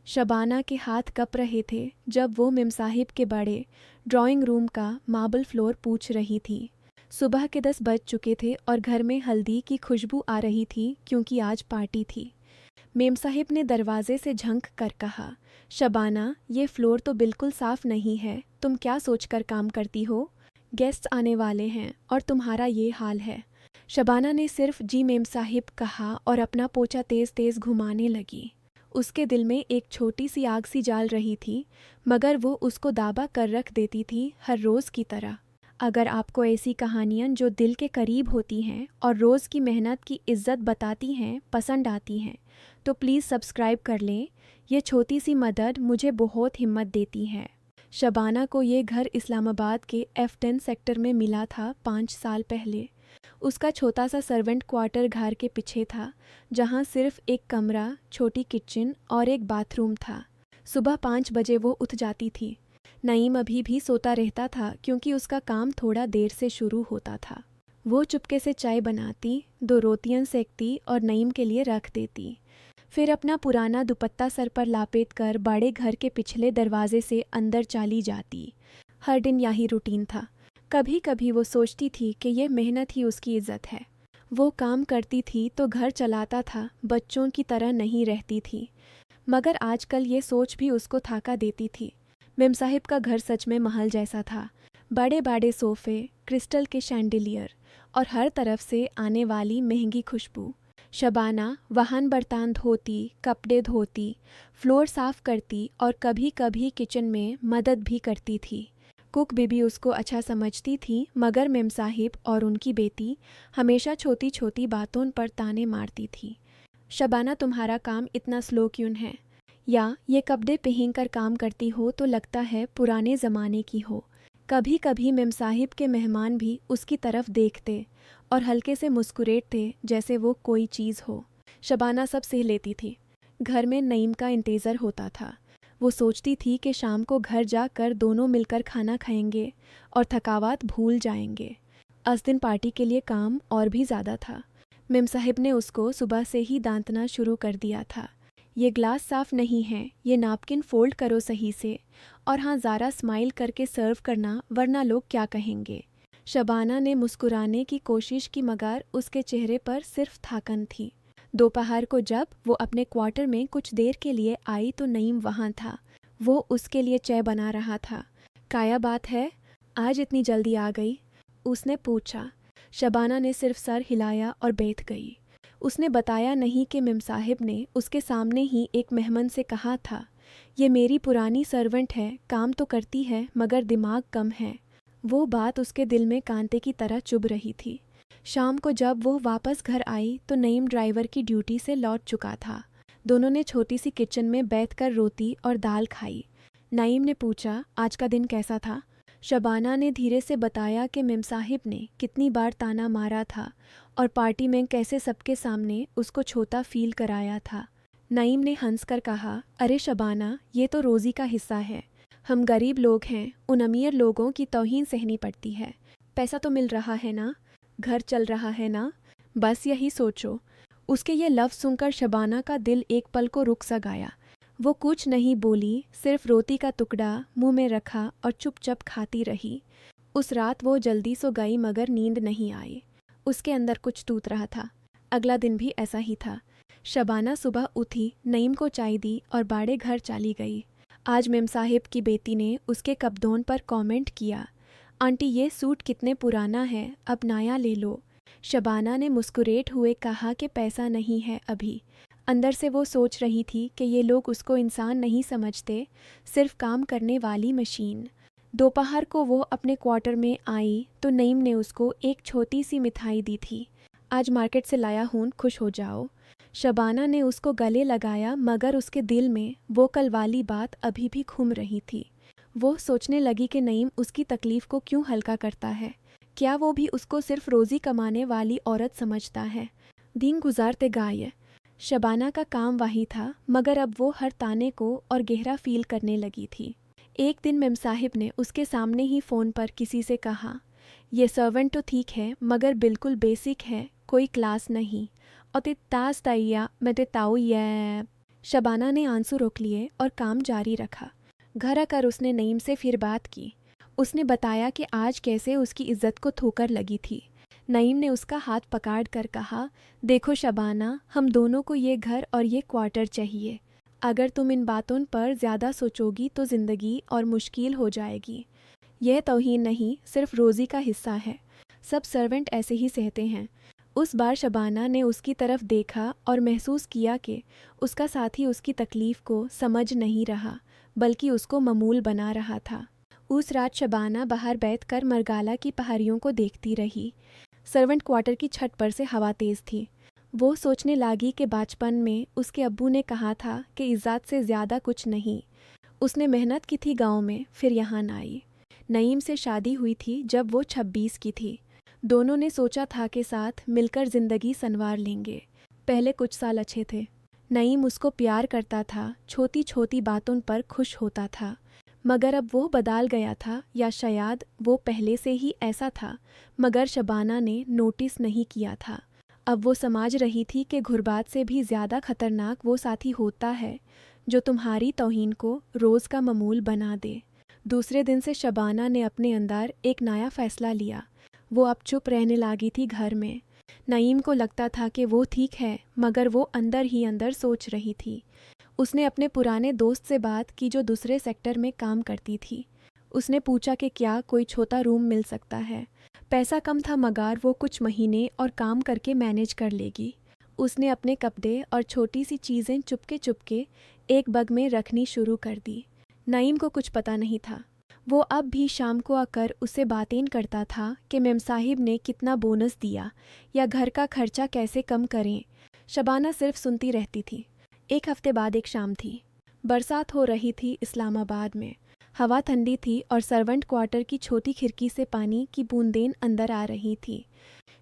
शबाना के हाथ कँप रहे थे जब वो मेम साहिब के बड़े ड्राइंग रूम का मार्बल फ्लोर पूछ रही थी। सुबह के 10 बज चुके थे और घर में हल्दी की खुशबू आ रही थी क्योंकि आज पार्टी थी। मेम साहिब ने दरवाजे से झंक कर कहा, शबाना, ये फ्लोर तो बिल्कुल साफ नहीं है। तुम क्या सोचकर काम करती हो? गेस्ट्स आने वाले हैं और तुम्हारा ये हाल है। शबाना ने सिर्फ जी मेम साहिब कहा और अपना पोछा तेज तेज घुमाने लगी। उसके दिल में एक छोटी सी आग सी जाल रही थी, मगर वो उसको दाबा कर रख देती थी हर रोज़ की तरह। अगर आपको ऐसी कहानियाँ जो दिल के करीब होती हैं और रोज़ की मेहनत की इज्जत बताती हैं पसंद आती हैं तो प्लीज़ सब्सक्राइब कर लें। ये छोटी सी मदद मुझे बहुत हिम्मत देती है। शबाना को ये घर इस्लामाबाद के F10 सेक्टर में मिला था 5 साल पहले। उसका छोटा सा सर्वेंट क्वार्टर घर के पीछे था, जहाँ सिर्फ एक कमरा, छोटी किचन और एक बाथरूम था। सुबह 5 बजे वो उठ जाती थी। नईम अभी भी सोता रहता था क्योंकि उसका काम थोड़ा देर से शुरू होता था। वो चुपके से चाय बनाती, 2 रोटियां सेकती और नईम के लिए रख देती। फिर अपना पुराना दुपट्टा सर पर लापेट कर बड़े घर के पिछले दरवाजे से अंदर चली जाती। हर दिन यही रूटीन था। कभी कभी वो सोचती थी कि ये मेहनत ही उसकी इज्जत है। वो काम करती थी तो घर चलाता था, बच्चों की तरह नहीं रहती थी। मगर आजकल ये सोच भी उसको थाका देती थी। मेम साहिब का घर सच में महल जैसा था। बड़े बड़े सोफ़े, क्रिस्टल के शैंडिलियर और हर तरफ से आने वाली महंगी खुशबू। शबाना वाहन बर्तन धोती, कपड़े धोती, फ्लोर साफ करती और कभी कभी किचन में मदद भी करती थी। कुक बीबी उसको अच्छा समझती थी, मगर मेम साहिब और उनकी बेटी हमेशा छोटी छोटी बातों पर ताने मारती थी। शबाना, तुम्हारा काम इतना स्लो क्यों है? या ये कपड़े पहन कर काम करती हो तो लगता है पुराने ज़माने की हो। कभी कभी मेम साहिब के मेहमान भी उसकी तरफ देखते और हल्के से मुस्कुराते जैसे वो कोई चीज़ हो। शबाना सब सह लेती थी। घर में नईम का इंतज़ार होता था। वो सोचती थी कि शाम को घर जाकर दोनों मिलकर खाना खाएंगे और थकावट भूल जाएंगे। उस दिन पार्टी के लिए काम और भी ज़्यादा था। मेम साहिब ने उसको सुबह से ही डांटना शुरू कर दिया था। ये ग्लास साफ़ नहीं है, ये नैपकिन फोल्ड करो सही से, और हाँ, ज़रा स्माइल करके सर्व करना वरना लोग क्या कहेंगे। शबाना ने मुस्कुराने की कोशिश की, मगर उसके चेहरे पर सिर्फ थकान थी। दोपहर को जब वो अपने क्वार्टर में कुछ देर के लिए आई तो नईम वहाँ था। वो उसके लिए चाय बना रहा था। क्या बात है, आज इतनी जल्दी आ गई? उसने पूछा। शबाना ने सिर्फ सर हिलाया और बैठ गई। उसने बताया नहीं कि मेम साहिब ने उसके सामने ही एक मेहमान से कहा था, ये मेरी पुरानी सर्वेंट है, काम तो करती है मगर दिमाग कम है। वो बात उसके दिल में कांटे की तरह चुभ रही थी। शाम को जब वो वापस घर आई तो नईम ड्राइवर की ड्यूटी से लौट चुका था। दोनों ने छोटी सी किचन में बैठकर रोटी और दाल खाई। नईम ने पूछा, आज का दिन कैसा था? शबाना ने धीरे से बताया कि मेम साहिब ने कितनी बार ताना मारा था और पार्टी में कैसे सबके सामने उसको छोटा फील कराया था। नईम ने हंसकर कहा, अरे शबाना, ये तो रोज़ी का हिस्सा है। हम गरीब लोग हैं, उन अमीर लोगों की तौहीन सहनी पड़ती है। पैसा तो मिल रहा है ना, घर चल रहा है ना, बस यही सोचो। उसके ये लफ्ज़ सुनकर शबाना का दिल एक पल को रुक सा गया। वो कुछ नहीं बोली, सिर्फ रोटी का टुकड़ा मुंह में रखा और चुपचाप खाती रही। उस रात वो जल्दी सो गई मगर नींद नहीं आई। उसके अंदर कुछ टूट रहा था। अगला दिन भी ऐसा ही था। शबाना सुबह उठी, नईम को चाय दी और बाड़े घर चली गई। आज मेम साहिब की बेटी ने उसके कपड़ों पर कमेंट किया, आंटी ये सूट कितने पुराना है, अब नया ले लो। शबाना ने मुस्कुराते हुए कहा कि पैसा नहीं है अभी। अंदर से वो सोच रही थी कि ये लोग उसको इंसान नहीं समझते, सिर्फ काम करने वाली मशीन। दोपहर को वो अपने क्वार्टर में आई तो नईम ने उसको एक छोटी सी मिठाई दी थी। आज मार्केट से लाया हूँ, खुश हो जाओ। शबाना ने उसको गले लगाया, मगर उसके दिल में वो कल वाली बात अभी भी घूम रही थी। वो सोचने लगी कि नईम उसकी तकलीफ़ को क्यों हल्का करता है। क्या वो भी उसको सिर्फ रोज़ी कमाने वाली औरत समझता है? दिन गुजारते गए। शबाना का काम वही था, मगर अब वो हर ताने को और गहरा फील करने लगी थी। एक दिन मेम साहिब ने उसके सामने ही फ़ोन पर किसी से कहा, ये सर्वेंट तो ठीक है मगर बिल्कुल बेसिक है, कोई क्लास नहीं। और ते तास ताइया मैं ते ताऊ ये। शबाना ने आंसू रोक लिए और काम जारी रखा। घर आकर उसने नईम से फिर बात की। उसने बताया कि आज कैसे उसकी इज्जत को ठोकर लगी थी। नईम ने उसका हाथ पकड़ कर कहा, देखो शबाना, हम दोनों को ये घर और ये क्वार्टर चाहिए। अगर तुम इन बातों पर ज़्यादा सोचोगी तो ज़िंदगी और मुश्किल हो जाएगी। यह तौहीन नहीं, सिर्फ रोज़ी का हिस्सा है। सब सर्वेंट ऐसे ही सहते हैं। उस बार शबाना ने उसकी तरफ देखा और महसूस किया कि उसका साथी उसकी तकलीफ़ को समझ नहीं रहा, बल्कि उसको ममूल बना रहा था। उस रात शबाना बाहर बैठकर मरगाला की पहाड़ियों को देखती रही। सर्वेंट क्वार्टर की छत पर से हवा तेज़ थी। वो सोचने लगी कि बचपन में उसके अब्बू ने कहा था कि इज़्ज़त से ज़्यादा कुछ नहीं। उसने मेहनत की थी गांव में, फिर यहाँ आई। नईम से शादी हुई थी जब वो 26 की थी। दोनों ने सोचा था कि साथ मिलकर ज़िंदगी संवार लेंगे। पहले कुछ साल अच्छे थे। नईम उसको प्यार करता था, छोटी छोटी बातों पर खुश होता था। मगर अब वो बदल गया था, या शायद वो पहले से ही ऐसा था, मगर शबाना ने नोटिस नहीं किया था। अब वो समझ रही थी कि गुर्बत से भी ज़्यादा खतरनाक वो साथी होता है जो तुम्हारी तौहीन को रोज़ का मामूल बना दे। दूसरे दिन से शबाना ने अपने अंदर एक नया फ़ैसला लिया। वो अब चुप रहने लगी थी घर में। नईम को लगता था कि वो ठीक है, मगर वो अंदर ही अंदर सोच रही थी। उसने अपने पुराने दोस्त से बात की जो दूसरे सेक्टर में काम करती थी। उसने पूछा कि क्या कोई छोटा रूम मिल सकता है। पैसा कम था, मगर वो कुछ महीने और काम करके मैनेज कर लेगी। उसने अपने कपड़े और छोटी सी चीज़ें चुपके चुपके एक बैग में रखनी शुरू कर दी। नईम को कुछ पता नहीं था। वो अब भी शाम को आकर उससे बातें करता था कि मेम साहिब ने कितना बोनस दिया या घर का खर्चा कैसे कम करें। शबाना सिर्फ सुनती रहती थी। एक हफ्ते बाद एक शाम थी। बरसात हो रही थी इस्लामाबाद में। हवा ठंडी थी और सर्वेंट क्वार्टर की छोटी खिड़की से पानी की बूंदें अंदर आ रही थी।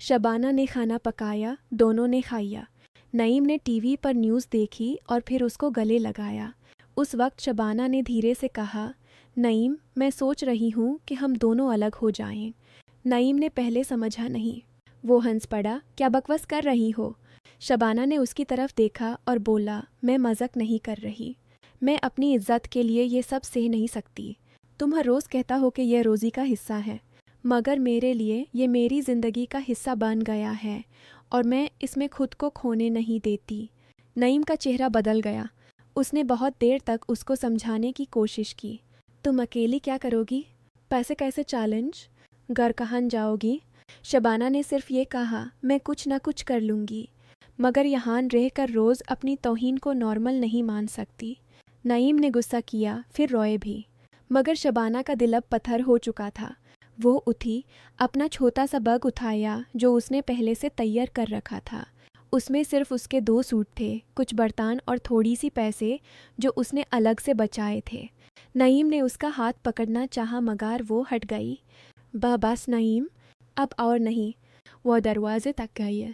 शबाना ने खाना पकाया, दोनों ने खाया। नईम ने टीवी पर न्यूज़ देखी और फिर उसको गले लगाया। उस वक्त शबाना ने धीरे से कहा, नईम, मैं सोच रही हूँ कि हम दोनों अलग हो जाएं। नईम ने पहले समझा नहीं। वो हंस पड़ा, क्या बकवास कर रही हो? शबाना ने उसकी तरफ देखा और बोला, मैं मजाक नहीं कर रही। मैं अपनी इज्जत के लिए ये सब सह नहीं सकती। तुम हर रोज़ कहता हो कि यह रोज़ी का हिस्सा है, मगर मेरे लिए ये मेरी ज़िंदगी का हिस्सा बन गया है और मैं इसमें खुद को खोने नहीं देती। नईम का चेहरा बदल गया। उसने बहुत देर तक उसको समझाने की कोशिश की। तुम अकेली क्या करोगी? पैसे कैसे चैलेंज? घर कहाँ जाओगी? शबाना ने सिर्फ ये कहा, मैं कुछ ना कुछ कर लूँगी, मगर यहाँ रहकर रोज़ अपनी तौहीन को नॉर्मल नहीं मान सकती। नईम ने गुस्सा किया, फिर रोए भी, मगर शबाना का दिल अब पत्थर हो चुका था। वो उठी, अपना छोटा सा बैग उठाया जो उसने पहले से तैयार कर रखा था। उसमें सिर्फ उसके 2 सूट थे, कुछ बर्तन और थोड़ी सी पैसे जो उसने अलग से बचाए थे। नईम ने उसका हाथ पकड़ना चाहा, मगर वो हट गई। बस नईम, अब और नहीं। वह दरवाजे तक गई।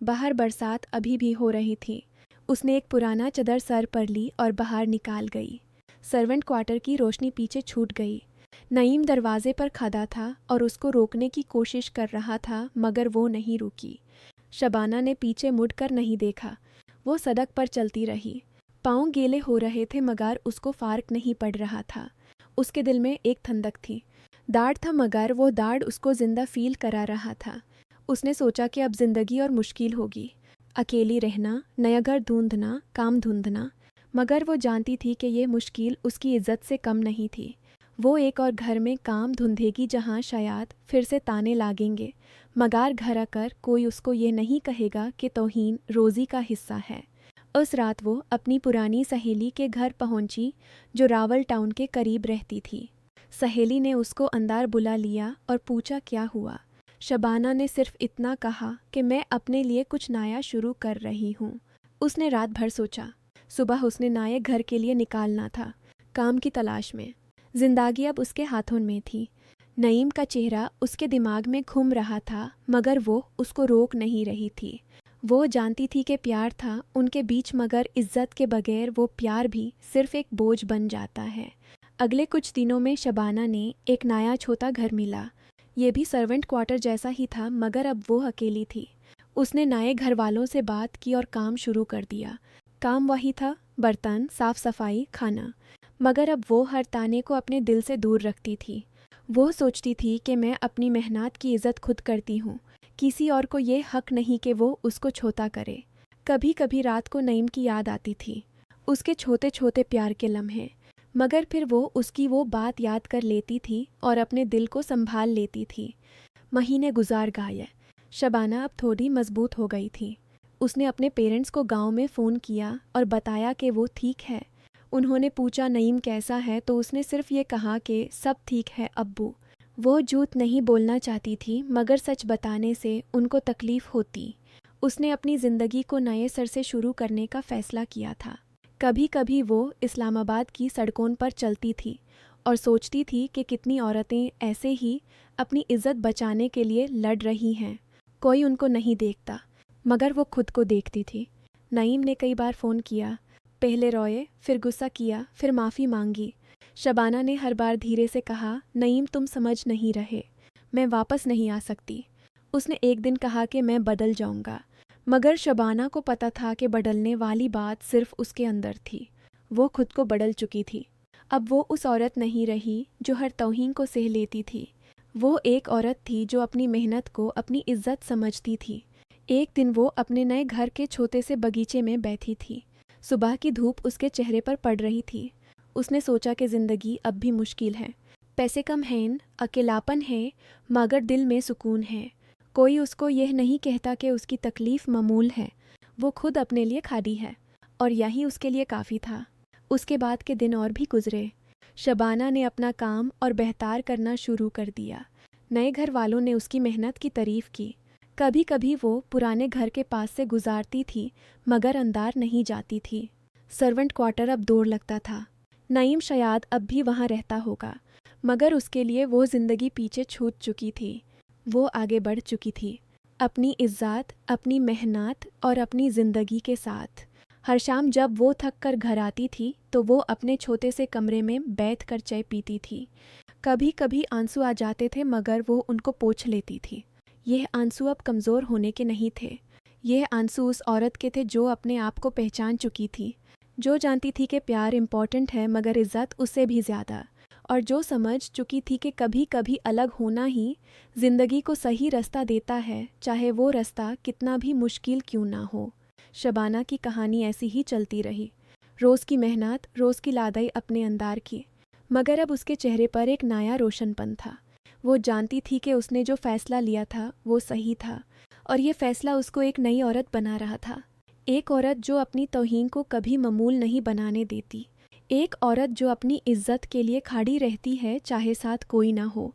बाहर बरसात अभी भी हो रही थी। उसने एक पुराना चादर सर पर ली और बाहर निकाल गई। सर्वेंट क्वार्टर की रोशनी पीछे छूट गई। नईम दरवाजे पर खड़ा था और उसको रोकने की कोशिश कर रहा था, मगर वो नहीं रुकी। शबाना ने पीछे मुड़कर नहीं देखा। वो सड़क पर चलती रही। पाँव गीले हो रहे थे, मगर उसको फर्क नहीं पड़ रहा था। उसके दिल में एक ठंडक थी। दाढ़ था, मगर वो दाढ़ उसको जिंदा फील करा रहा था। उसने सोचा कि अब जिंदगी और मुश्किल होगी। अकेली रहना, नया घर ढूंढना, काम ढूंढना, मगर वो जानती थी कि ये मुश्किल उसकी इज्जत से कम नहीं थी। वो एक और घर में काम ढूंढेगी जहाँ शायद फिर से ताने लागेंगे, मगर घर आकर कोई उसको ये नहीं कहेगा कि तौहीन रोज़ी का हिस्सा है। उस रात वो अपनी पुरानी सहेली के घर पहुंची जो रावल टाउन के करीब रहती थी। सहेली ने उसको अंदर बुला लिया और पूछा क्या हुआ। शबाना ने सिर्फ इतना कहा कि मैं अपने लिए कुछ नया शुरू कर रही हूँ। उसने रात भर सोचा। सुबह उसने नए घर के लिए निकालना था, काम की तलाश में। जिंदगी अब उसके हाथों में थी। नईम का चेहरा उसके दिमाग में घूम रहा था, मगर वो उसको रोक नहीं रही थी। वो जानती थी कि प्यार था उनके बीच, मगर इज्जत के बगैर वो प्यार भी सिर्फ एक बोझ बन जाता है। अगले कुछ दिनों में शबाना ने एक नया छोटा घर मिला। ये भी सर्वेंट क्वार्टर जैसा ही था, मगर अब वो अकेली थी। उसने नए घर वालों से बात की और काम शुरू कर दिया। काम वही था, बर्तन, साफ सफाई, खाना। मगर अब वो हर ताने को अपने दिल से दूर रखती थी। वो सोचती थी कि मैं अपनी मेहनत की इज़्ज़त खुद करती हूँ, किसी और को ये हक नहीं कि वो उसको छोटा करे। कभी कभी रात को नईम की याद आती थी, उसके छोटे छोटे प्यार के लम्हे। मगर फिर वो उसकी वो बात याद कर लेती थी और अपने दिल को संभाल लेती थी। महीने गुजार गए। शबाना अब थोड़ी मजबूत हो गई थी। उसने अपने पेरेंट्स को गांव में फ़ोन किया और बताया कि वो ठीक है। उन्होंने पूछा नईम कैसा है, तो उसने सिर्फ ये कहा कि सब ठीक है अब्बू। वो झूठ नहीं बोलना चाहती थी, मगर सच बताने से उनको तकलीफ़ होती। उसने अपनी ज़िंदगी को नए सर से शुरू करने का फ़ैसला किया था। कभी कभी वो इस्लामाबाद की सड़कों पर चलती थी और सोचती थी कि कितनी औरतें ऐसे ही अपनी इज़्ज़त बचाने के लिए लड़ रही हैं। कोई उनको नहीं देखता, मगर वो खुद को देखती थी। नईम ने कई बार फ़ोन किया, पहले रोए, फिर गुस्सा किया, फिर माफ़ी मांगी। शबाना ने हर बार धीरे से कहा, नईम तुम समझ नहीं रहे, मैं वापस नहीं आ सकती। उसने एक दिन कहा कि मैं बदल जाऊंगा, मगर शबाना को पता था कि बदलने वाली बात सिर्फ उसके अंदर थी। वो खुद को बदल चुकी थी। अब वो उस औरत नहीं रही जो हर तौहीन को सह लेती थी। वो एक औरत थी जो अपनी मेहनत को अपनी इज्जत समझती थी। एक दिन वो अपने नए घर के छोटे से बगीचे में बैठी थी। सुबह की धूप उसके चेहरे पर पड़ रही थी। उसने सोचा कि ज़िंदगी अब भी मुश्किल है, पैसे कम हैं, अकेलापन है, मगर दिल में सुकून है। कोई उसको यह नहीं कहता कि उसकी तकलीफ़ मामूल है, वो खुद अपने लिए खाली है, और यही उसके लिए काफ़ी था। उसके बाद के दिन और भी गुजरे। शबाना ने अपना काम और बेहतर करना शुरू कर दिया। नए घर वालों ने उसकी मेहनत की तारीफ़ की। कभी कभी वो पुराने घर के पास से गुजारती थी, मगर अंदर नहीं जाती थी। सर्वेंट क्वार्टर अब दूर लगता था। नईम शायद अब भी वहाँ रहता होगा, मगर उसके लिए वो ज़िंदगी पीछे छूट चुकी थी। वो आगे बढ़ चुकी थी, अपनी इज्जत, अपनी मेहनत और अपनी ज़िंदगी के साथ। हर शाम जब वो थक कर घर आती थी तो वो अपने छोटे से कमरे में बैठकर चाय पीती थी। कभी कभी आंसू आ जाते थे, मगर वो उनको पोंछ लेती थी। यह आंसू अब कमज़ोर होने के नहीं थे। यह आंसू उस औरत के थे जो अपने आप को पहचान चुकी थी, जो जानती थी कि प्यार इम्पॉर्टेंट है मगर इज़्ज़त उससे भी ज़्यादा, और जो समझ चुकी थी कि कभी कभी अलग होना ही ज़िंदगी को सही रास्ता देता है, चाहे वो रास्ता कितना भी मुश्किल क्यों ना हो। शबाना की कहानी ऐसी ही चलती रही। रोज़ की मेहनत, रोज़ की लादाई अपने अंदार की, मगर अब उसके चेहरे पर एक नया रोशनपन था। वो जानती थी कि उसने जो फ़ैसला लिया था वो सही था, और ये फ़ैसला उसको एक नई औरत बना रहा था। एक औरत जो अपनी तौहीन को कभी मामूल नहीं बनाने देती। एक औरत जो अपनी इज्जत के लिए खड़ी रहती है, चाहे साथ कोई ना हो,